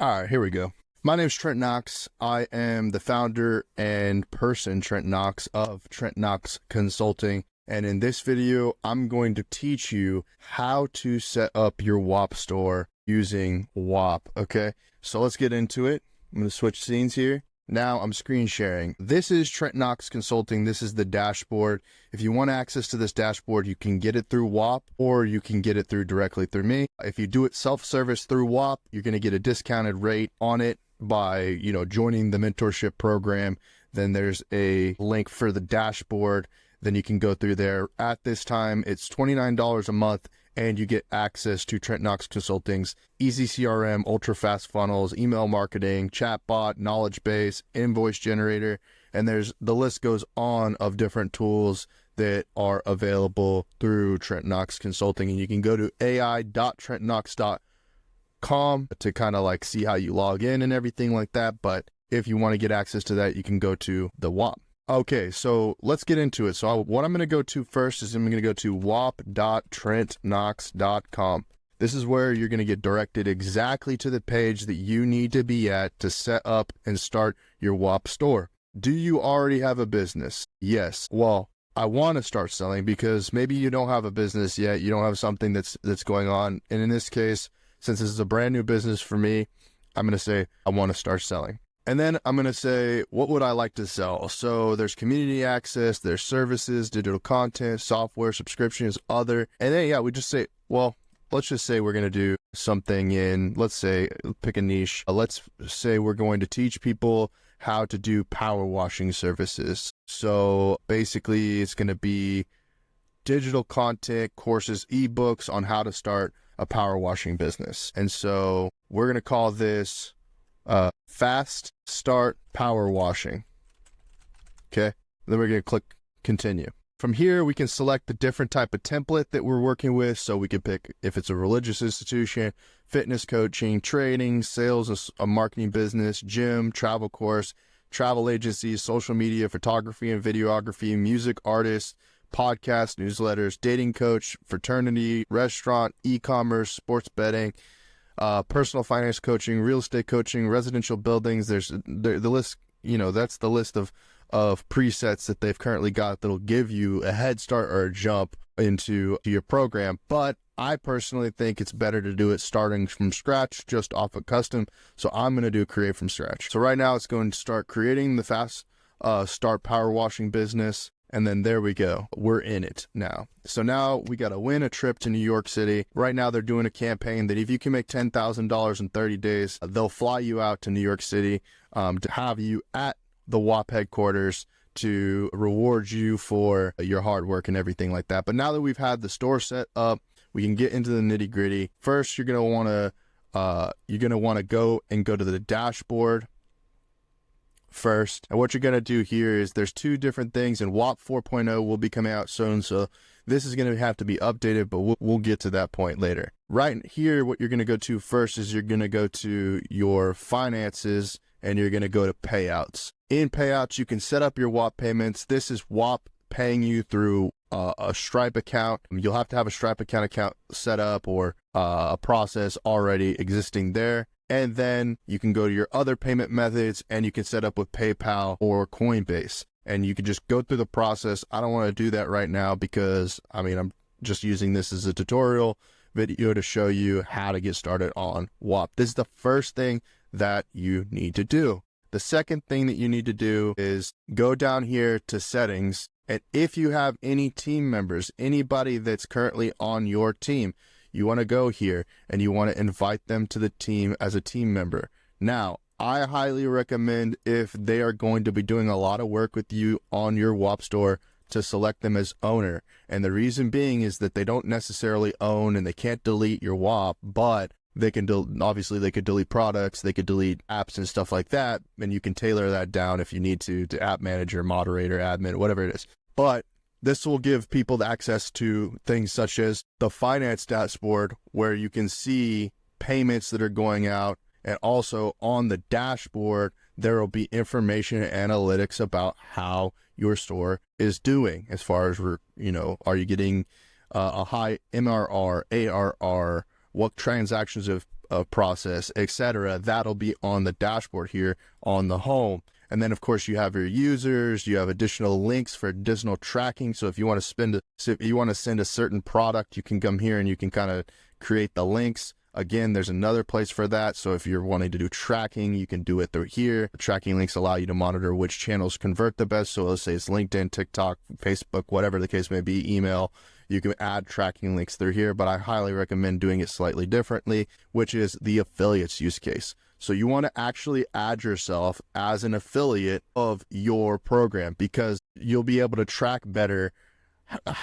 All right, here we go. My name is Trent Knox. I am the founder and person, Trent Knox, of Trent Knox Consulting. And in this video, I'm going to teach you how to set up your Whop store using Whop. Okay, so let's get into it. I'm going to switch scenes here. Now I'm screen sharing. This is Trent Knox Consulting. This is the dashboard. If you want access to this dashboard, you can get it through Whop or you can get it directly through me. If you do it self-service through Whop, you're going to get a discounted rate on it by, joining the mentorship program. Then there's a link for the dashboard. Then you can go through there. At this time, it's $29 a month. And you get access to Trent Knox Consulting's easy CRM, ultra fast funnels, email marketing, chatbot, knowledge base, invoice generator, and the list goes on of different tools that are available through Trent Knox Consulting. And you can go to ai.trentknox.com to kind of like see how you log in and everything like that. But if you want to get access to that, you can go to the Whop. Okay, so let's get into it. So what I'm going to go to first is I'm going to go to whop.trentknox.com. This is where you're going to get directed exactly to the page that you need to be at to set up and start your Whop store. Do you already have a business? Yes. Well, I want to start selling because maybe you don't have a business yet. You don't have something that's going on. And in this case, since this is a brand new business for me, I'm going to say I want to start selling. And then I'm going to say, what would I like to sell? So there's community access, there's services, digital content, software, subscriptions, other. And then, we just say, well, let's just say we're going to do something in, let's say, pick a niche. Let's say we're going to teach people how to do power washing services. So basically it's going to be digital content, courses, ebooks on how to start a power washing business. And so we're going to call this fast start power washing. Okay, then we're going to click continue. From here, we can select the different type of template that we're working with. So we can pick if it's a religious institution, fitness coaching, trading, sales, a marketing business, gym, travel course, travel agencies, social media, photography and videography, music artists, podcasts, newsletters, dating coach, fraternity, restaurant, e-commerce, sports betting, personal finance coaching, real estate coaching, residential buildings. There's the list, that's the list of presets that they've currently got that'll give you a head start or a jump into your program. But I personally think it's better to do it starting from scratch, just off a custom. So I'm going to do create from scratch. So right now it's going to start creating the fast start power washing business. And then there we go. We're in it now. So now we got to win a trip to New York City. Right now they're doing a campaign that if you can make $10,000 in 30 days, they'll fly you out to New York City to have you at the Whop headquarters to reward you for your hard work and everything like that. But now that we've had the store set up, we can get into the nitty gritty. First, you're going to want to go to the dashboard first. And what you're going to do here is there's two different things, and Whop 4.0 will be coming out soon. So this is going to have to be updated, but we'll get to that point later. Right here, what you're going to go to first is you're going to go to your finances and you're going to go to payouts. In payouts, you can set up your Whop payments. This is Whop paying you through a Stripe account. You'll have to have a Stripe account set up or a process already existing there. And then you can go to your other payment methods and you can set up with PayPal or Coinbase. And you can just go through the process. I don't want to do that right now because, I'm just using this as a tutorial video to show you how to get started on Whop. This is the first thing that you need to do. The second thing that you need to do is go down here to settings. And if you have any team members, anybody that's currently on your team, you want to go here and you want to invite them to the team as a team member. Now, I highly recommend if they are going to be doing a lot of work with you on your Whop store to select them as owner. And the reason being is that they don't necessarily own and they can't delete your Whop, but they can obviously they could delete products, they could delete apps and stuff like that. And you can tailor that down if you need to app manager, moderator, admin, whatever it is. But this will give people the access to things such as the finance dashboard, where you can see payments that are going out. And also on the dashboard, there will be information and analytics about how your store is doing as far as, are you getting a high MRR, ARR, what transactions process, etc. That'll be on the dashboard here on the home. And then of course you have your users, you have additional links for additional tracking. So if you want to send a certain product, you can come here and you can kind of create the links. Again, there's another place for that. So if you're wanting to do tracking, you can do it through here. The tracking links allow you to monitor which channels convert the best. So let's say it's LinkedIn, TikTok, Facebook, whatever the case may be, email. You can add tracking links through here, but I highly recommend doing it slightly differently, which is the affiliates use case. So you want to actually add yourself as an affiliate of your program, because you'll be able to track better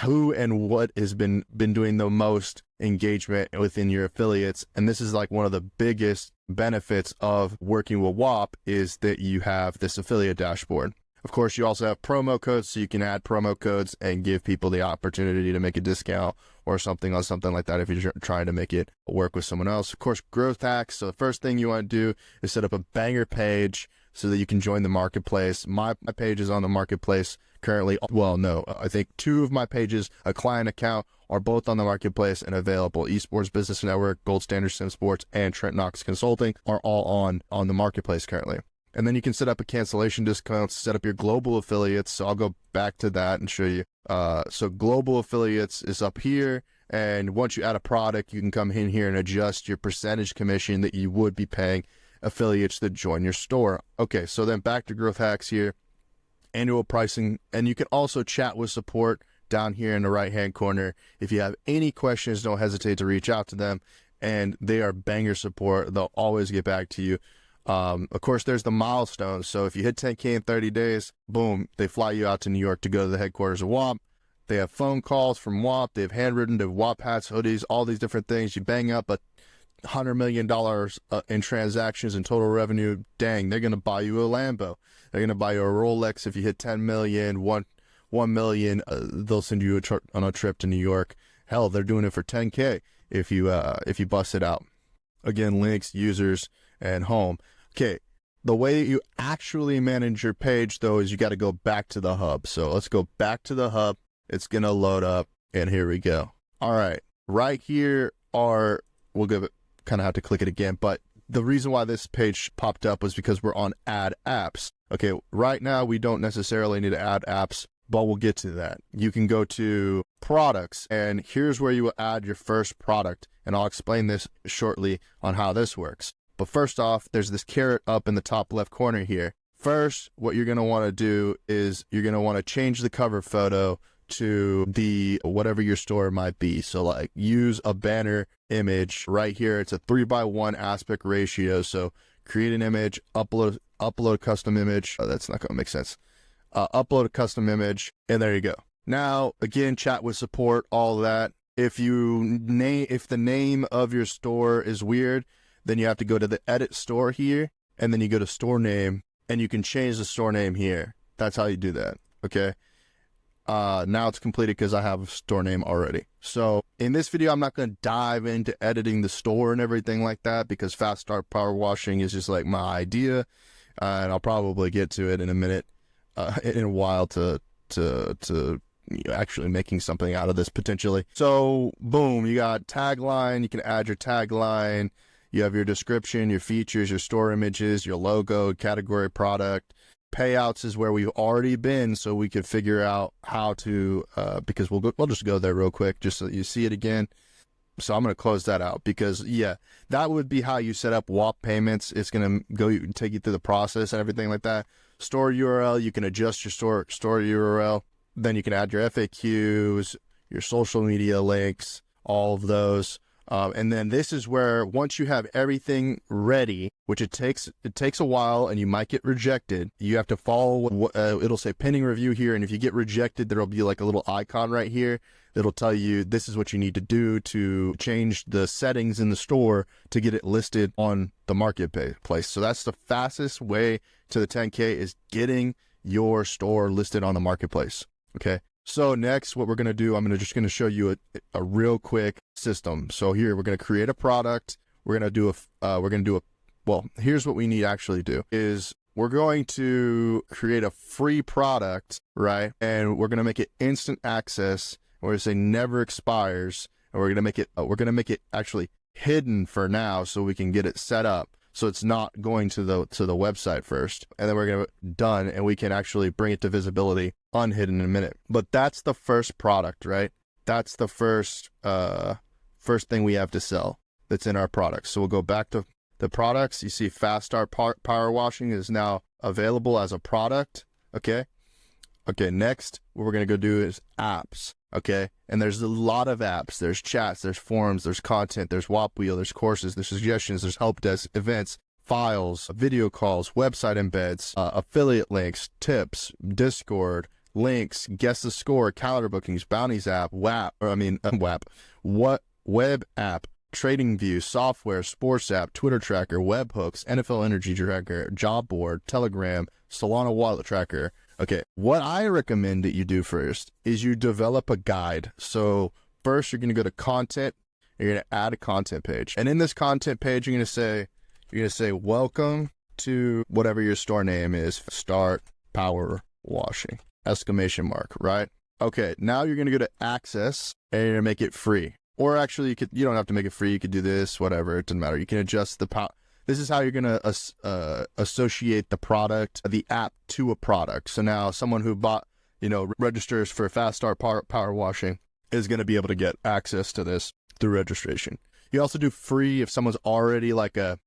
who and what has been doing the most engagement within your affiliates. And this is like one of the biggest benefits of working with Whop, is that you have this affiliate dashboard. Of course, you also have promo codes, so you can add promo codes and give people the opportunity to make a discount or something like that if you're trying to make it work with someone else. Of course, growth hacks. So the first thing you want to do is set up a banger page so that you can join the marketplace. My page is on the marketplace currently. Well, no, I think 2 of my pages, a client account, are both on the marketplace and available. Esports Business Network, Gold Standard Sim Sports, and Trent Knox Consulting are all on the marketplace currently. And then you can set up a cancellation discount, set up your global affiliates. So I'll go back to that and show you. So global affiliates is up here. And once you add a product, you can come in here and adjust your percentage commission that you would be paying affiliates that join your store. Okay, so then back to growth hacks here, annual pricing. And you can also chat with support down here in the right-hand corner. If you have any questions, don't hesitate to reach out to them. And they are banger support. They'll always get back to you. Of course, there's the milestones. So if you hit 10K in 30 days, boom, they fly you out to New York to go to the headquarters of Whop. They have phone calls from Whop. They have handwritten, they have Whop hats, hoodies, all these different things. You bang up $100 million in transactions and total revenue. Dang, they're going to buy you a Lambo. They're going to buy you a Rolex. If you hit 10 million, 1 million, they'll send you on a trip to New York. Hell, they're doing it for 10K if you bust it out. Again, links, users, and home. Okay, the way that you actually manage your page, though, is you got to go back to the hub. So let's go back to the hub. It's going to load up, and here we go. All right, right here we'll give it, kind of have to click it again, but the reason why this page popped up was because we're on add apps. Okay, right now we don't necessarily need to add apps, but we'll get to that. You can go to products, and here's where you will add your first product, and I'll explain this shortly on how this works. But first off, there's this caret up in the top left corner here. First, what you're going to want to do is you're going to want to change the cover photo to the whatever your store might be. So like use a banner image right here. It's a 3:1 aspect ratio. So create an image, upload a custom image. Oh, that's not going to make sense. Upload a custom image, and there you go. Now, again, chat with support, all that. If the name of your store is weird, then you have to go to the edit store here, and then you go to store name, and you can change the store name here. That's how you do that. Okay. Now it's completed because I have a store name already. So in this video, I'm not going to dive into editing the store and everything like that, because fast start power washing is just like my idea. And I'll probably get to it in a minute, in a while to actually making something out of this potentially. So boom, you got tagline. You can add your tagline. You have your description, your features, your store images, your logo, category, product. Payouts is where we've already been, so we could figure out how to, because we'll just go there real quick just so that you see it again. So I'm going to close that out, because yeah, that would be how you set up Whop payments. It's going to take you through the process and everything like that. Store URL, you can adjust your store URL. Then you can add your FAQs, your social media links, all of those. And then this is where, once you have everything ready, which it takes a while and you might get rejected, you have to follow, it'll say pending review here. And if you get rejected, there'll be like a little icon right here that'll tell you this is what you need to do to change the settings in the store to get it listed on the marketplace. So that's the fastest way to the 10K, is getting your store listed on the marketplace. Okay. So next, what we're going to do, I'm just going to show you a real quick system. So here, we're going to create a product. We're going to do well, here's what we need to actually do is we're going to create a free product, right? And we're going to make it instant access. We're going to say never expires. And we're going to make it actually hidden for now so we can get it set up. So it's not going to the website first, and then we're going to done, and we can actually bring it to visibility unhidden in a minute. But that's the first product, right? That's the first thing we have to sell that's in our product. So we'll go back to the products. You see Fast Start Power Washing is now available as a product. Okay. Next, what we're going to go do is apps. Okay. And there's a lot of apps. There's chats, there's forums, there's content, there's Whop Wheel, there's courses, there's suggestions, there's help desk, events, files, video calls, website embeds, affiliate links, tips, Discord, links, guess the score, calendar bookings, bounties app, web app, trading view, software, sports app, Twitter tracker, webhooks, NFL energy tracker, job board, Telegram, Solana wallet tracker. Okay, what I recommend that you do first is you develop a guide. So first you're going to go to content, you're going to add a content page. And in this content page, you're going to say, welcome to whatever your store name is, Start Power Washing, ! Right? Okay, now you're going to go to access and you're going to make it free. Or actually, you don't have to make it free. You could do this, whatever. It doesn't matter. You can adjust the power. This is how you're going to associate the product, the app to a product. So now someone who bought, registers for Fast Start Power Washing is going to be able to get access to this through registration. You also do free if someone's already registered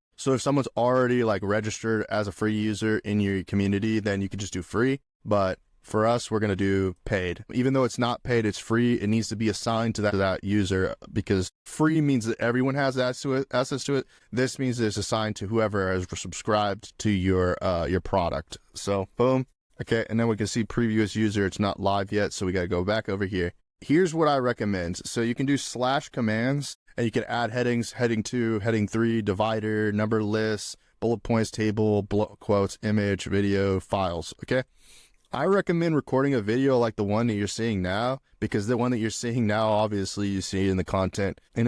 as a free user in your community, then you can just do free. But for us, we're going to do paid. Even though it's not paid, it's free. It needs to be assigned to that user, because free means that everyone has access to it. This means it's assigned to whoever has subscribed to your product. So boom. Okay. And then we can see preview as user. It's not live yet. So we got to go back over here. Here's what I recommend. So you can do / commands and you can add headings, heading 2, heading 3, divider, number lists, bullet points, table, quotes, image, video, files. Okay. I recommend recording a video like the one that you're seeing now, because the one that you're seeing now, obviously you see it in a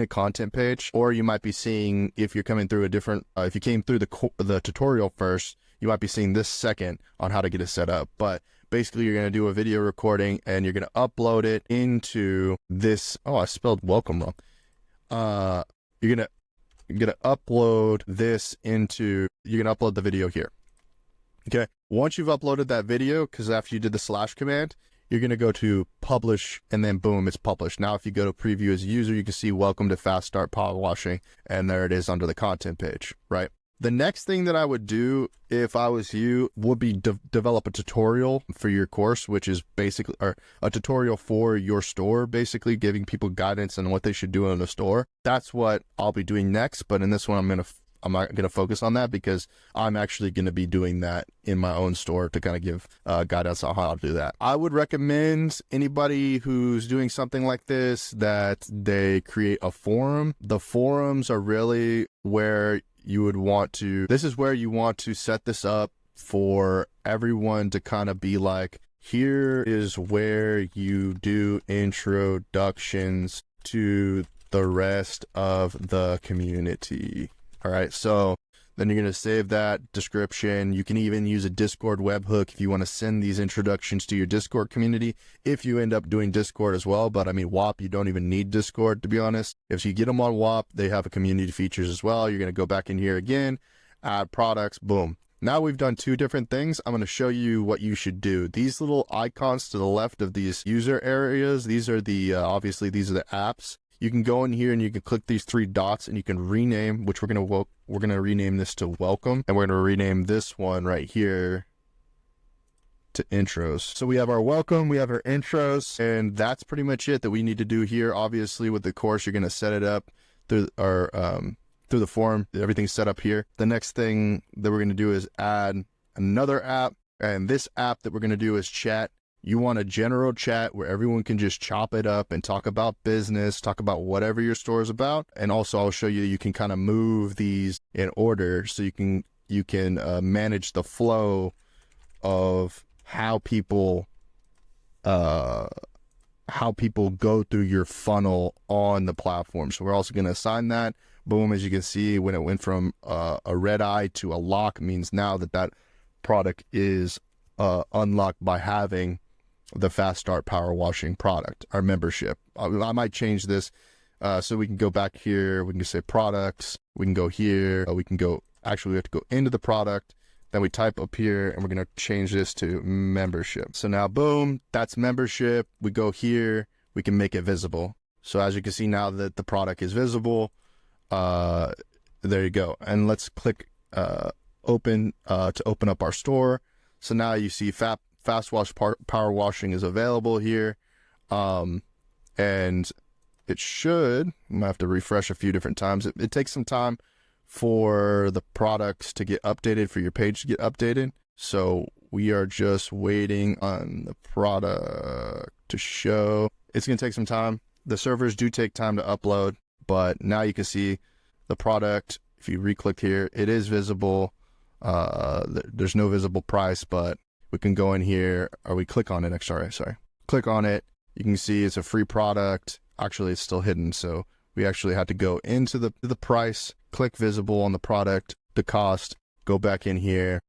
content page, or you might be seeing, if you're coming through if you came through the tutorial first, you might be seeing this second on how to get it set up. But basically you're going to do a video recording and you're going to upload it into this. Oh, I spelled welcome wrong. You're going to upload the video here. Okay. Once you've uploaded that video, because after you did the / command, you're going to go to publish, and then boom, it's published. Now, if you go to preview as a user, you can see welcome to Fast Start Power Washing, and there it is under the content page, right? The next thing that I would do if I was you would be develop a tutorial for your course, which is basically, or a tutorial for your store, basically giving people guidance on what they should do in the store. That's what I'll be doing next. But in this one, I'm not going to focus on that, because I'm actually going to be doing that in my own store to kind of give guidance on how to do that. I would recommend anybody who's doing something like this that they create a forum. The forums are really where you would want to, this is where you want to set this up for everyone to kind of be like, here is where you do introductions to the rest of the community. All right, so then you're going to save that description. You can even use a Discord webhook if you want to send these introductions to your Discord community, if you end up doing Discord as well. But I mean, Whop, you don't even need Discord, to be honest. If you get them on Whop, they have a community features as well. You're going to go back in here again, add products, boom. Now we've done 2 different things. I'm going to show you what you should do. These little icons to the left of these user areas, these are the, obviously these are the apps. You can go in here and you can click these 3 dots and you can rename, which we're going to rename this to welcome. And we're going to rename this one right here to intros. So we have our welcome, we have our intros, and that's pretty much it that we need to do here. Obviously with the course, you're going to set it up through our, through the form. Everything's set up here. The next thing that we're going to do is add another app. And this app that we're going to do is chat. You want a general chat where everyone can just chop it up and talk about business, talk about whatever your store is about. And also I'll show you can kind of move these in order so you can manage the flow of how people go through your funnel on the platform. So we're also going to assign that. Boom, as you can see, when it went from a red eye to a lock, means now that product is unlocked by having the Fast Start Power Washing product, our membership. I might change this So we can go back here. We can say products. We can go here. We can go, actually we have to go into the product. Then we type up here and we're going to change this to membership. So now boom, that's membership. We go here, we can make it visible. So as you can see now that the product is visible, there you go. And let's click open to open up our store. So now you see fast wash power washing is available here. And it should, I might have to refresh a few different times. It takes some time for the products to get updated, for your page to get updated. So we are just waiting on the product to show. It's going to take some time. The servers do take time to upload, but now you can see the product. If you re-click here, it is visible. There's no visible price, but we can go in here, or we click on it. Sorry. Click on it. You can see it's a free product. Actually, it's still hidden. So we actually had to go into the price, click visible on the product, the cost, go back in here,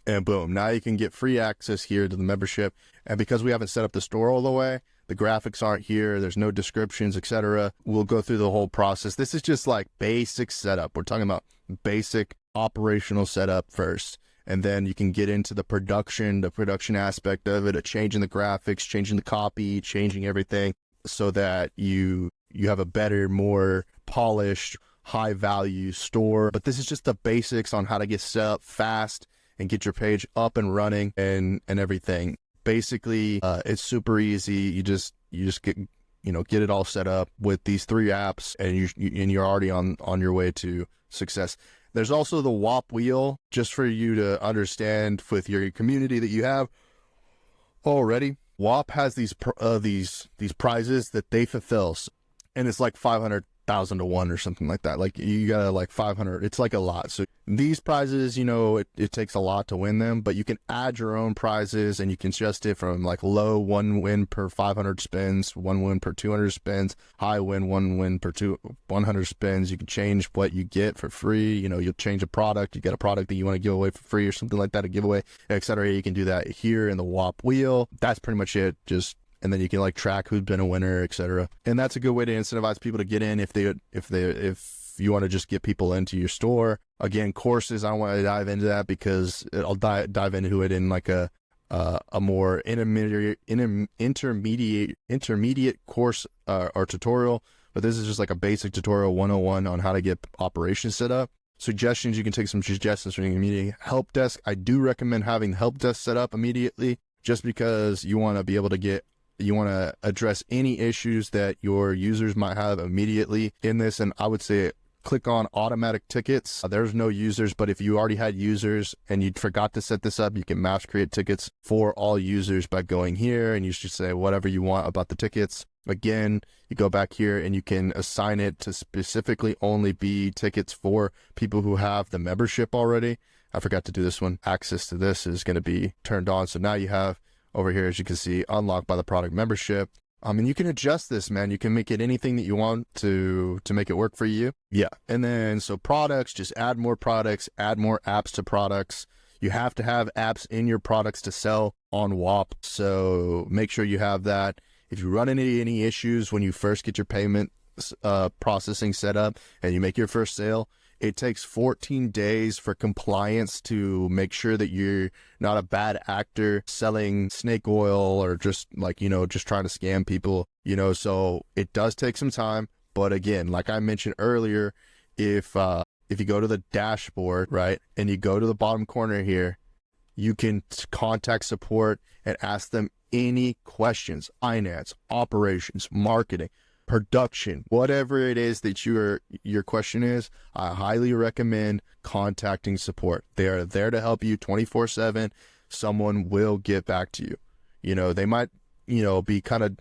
and boom. Now you can get free access here to the membership. And because we haven't set up the store all the way, the graphics aren't here, there's no descriptions, etc. We'll go through the whole process. This is just like basic setup. We're talking about basic operational setup first. And then you can get into the production aspect of it, changing the graphics, changing the copy, changing everything so that you have a better, more polished, high value store. But this is just the basics on how to get set up fast and get your page up and running and everything. Basically, it's super easy. You just get, get it all set up with these 3 apps, and you're already on your way to success. There's also the Whop wheel, just for you to understand with your community that you have already. Whop has these prizes that they fulfill, and it's like 500,000 to 1 or something like that. Like you gotta like 500. It's like a lot. So these prizes, it takes a lot to win them, but you can add your own prizes, and you can adjust it from like low 1 win per 500 spins, 1 win per 200 spins, high win 1 win per 100 spins. You can change what you get for free. You'll change a product. You get a product that you want to give away for free or something like that, a giveaway, etc. You can do that here in the Whop wheel. That's pretty much it. And then you can like track who's been a winner, etc. And that's a good way to incentivize people to get in if you want to just get people into your store. Again, courses, I don't want to dive into that because I'll dive into it in like a more intermediate course or tutorial. But this is just like a basic tutorial 101 on how to get operations set up. Suggestions, you can take some suggestions from your community. Help desk, I do recommend having help desk set up immediately, just because you want to be able to address any issues that your users might have immediately in this. And I would say click on automatic tickets. There's no users, but if you already had users and you forgot to set this up, you can mass create tickets for all users by going here, and you should say whatever you want about the tickets. Again, you go back here and you can assign it to specifically only be tickets for people who have the membership already. I forgot to do this one. Access to this is going to be turned on. So now you have over here, as you can see, unlocked by the product membership. And you can adjust this, man. You can make it anything that you want to make it work for you. Yeah. And then, so products, just add more products, add more apps to products. You have to have apps in your products to sell on Whop. So make sure you have that. If you run into any issues when you first get your payment processing set up and you make your first sale, it takes 14 days for compliance to make sure that you're not a bad actor selling snake oil or just like, just trying to scam people, so it does take some time. But again, like I mentioned earlier, if you go to the dashboard, right, and you go to the bottom corner here, you can contact support and ask them any questions, finance, operations, marketing, production, whatever it is that your question is. I highly recommend contacting support. They are there to help you 24/7. Someone will get back to you. They might, be kind of,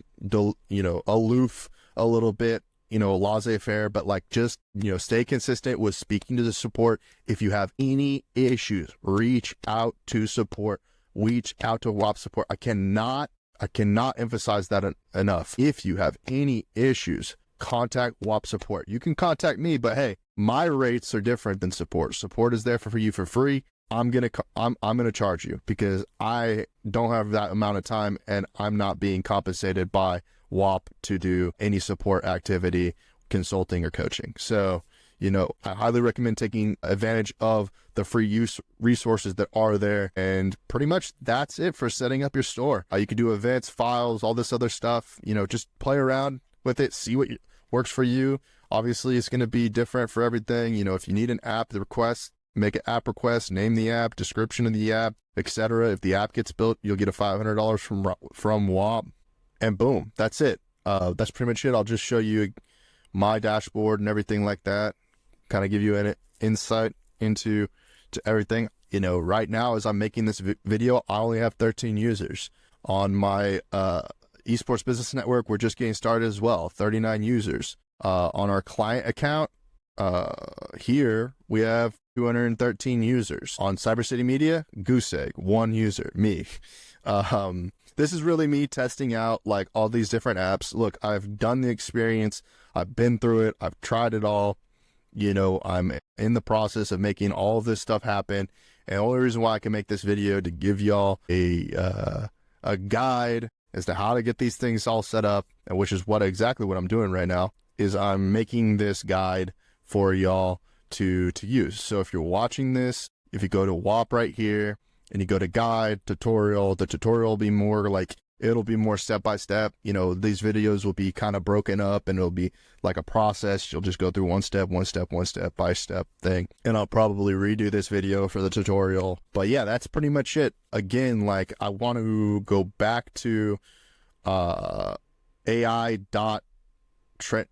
aloof a little bit, laissez-faire, but like just, stay consistent with speaking to the support. If you have any issues, reach out to support, reach out to Whop support. I cannot emphasize that enough. If you have any issues, contact Whop support. You can contact me, but hey, my rates are different than support. Support is there for you for free. I'm gonna charge you because I don't have that amount of time, and I'm not being compensated by Whop to do any support activity consulting or coaching. So, I highly recommend taking advantage of the free use resources that are there. And pretty much that's it for setting up your store. You can do events, files, all this other stuff, just play around with it, see what works for you. Obviously, it's going to be different for everything. If you need an app, the request, make an app request, name the app, description of the app, etc. If the app gets built, you'll get a $500 from Whop, and boom, that's it. That's pretty much it. I'll just show you my dashboard and everything like that. Kind of give you an insight into everything. Right now, as I'm making this video, I only have 13 users. On my esports business network, we're just getting started as well, 39 users. On our client account, here we have 213 users. On Cyber City Media, Goose Egg, 1 user, me. This is really me testing out like all these different apps. Look, I've done the experience. I've been through it. I've tried it all. I'm in the process of making all of this stuff happen. And the only reason why I can make this video to give y'all a guide as to how to get these things all set up, and which is exactly what I'm doing right now, is I'm making this guide for y'all to use. So if you're watching this, if you go to Whop right here and you go to guide, tutorial, the tutorial will be more like, it'll be more step-by-step. These videos will be kind of broken up and it'll be like a process. You'll just go through one step by step thing. And I'll probably redo this video for the tutorial. But yeah, that's pretty much it. Again, like I want to go back to AI.Trent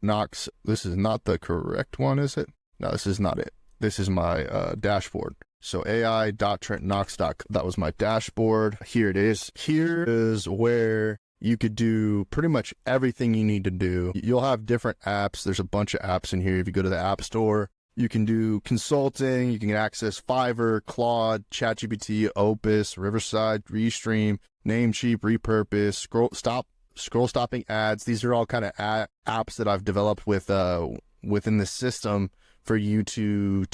Knox. This is not the correct one, is it? No, this is not it. This is my dashboard. So AI.TrentKnox.com. That was my dashboard. Here it is. Here is where you could do pretty much everything you need to do. You'll have different apps. There's a bunch of apps in here. If you go to the App Store, you can do consulting. You can access Fiverr, Claude, ChatGPT, Opus, Riverside, Restream, Namecheap, Repurpose, scroll stopping ads. These are all kind of apps that I've developed with within the system for you to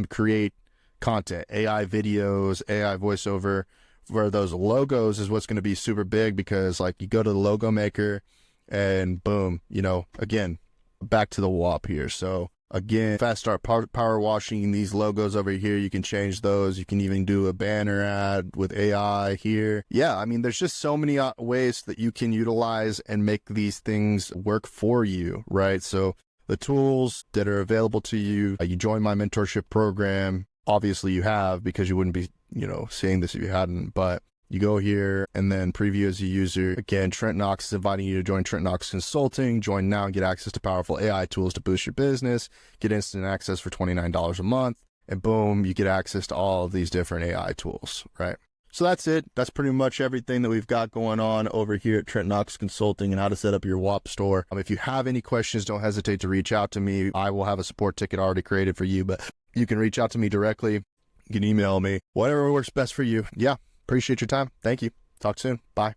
create content, AI videos, AI voiceover. Where those logos is what's going to be super big, because like you go to the logo maker and boom, again, back to the Whop here. So again, fast start power washing these logos over here. You can change those. You can even do a banner ad with AI here. Yeah, I mean, there's just so many ways that you can utilize and make these things work for you, right? So the tools that are available to you, you join my mentorship program. Obviously you have, because you wouldn't be, seeing this if you hadn't, but you go here and then preview as a user. Again, Trent Knox is inviting you to join Trent Knox Consulting. Join now and get access to powerful AI tools to boost your business. Get instant access for $29 a month. And boom, you get access to all of these different AI tools, right? So that's it. That's pretty much everything that we've got going on over here at Trent Knox Consulting and how to set up your Whop store. If you have any questions, don't hesitate to reach out to me. I will have a support ticket already created for you, but you can reach out to me directly. You can email me, whatever works best for you. Yeah, appreciate your time. Thank you. Talk soon. Bye.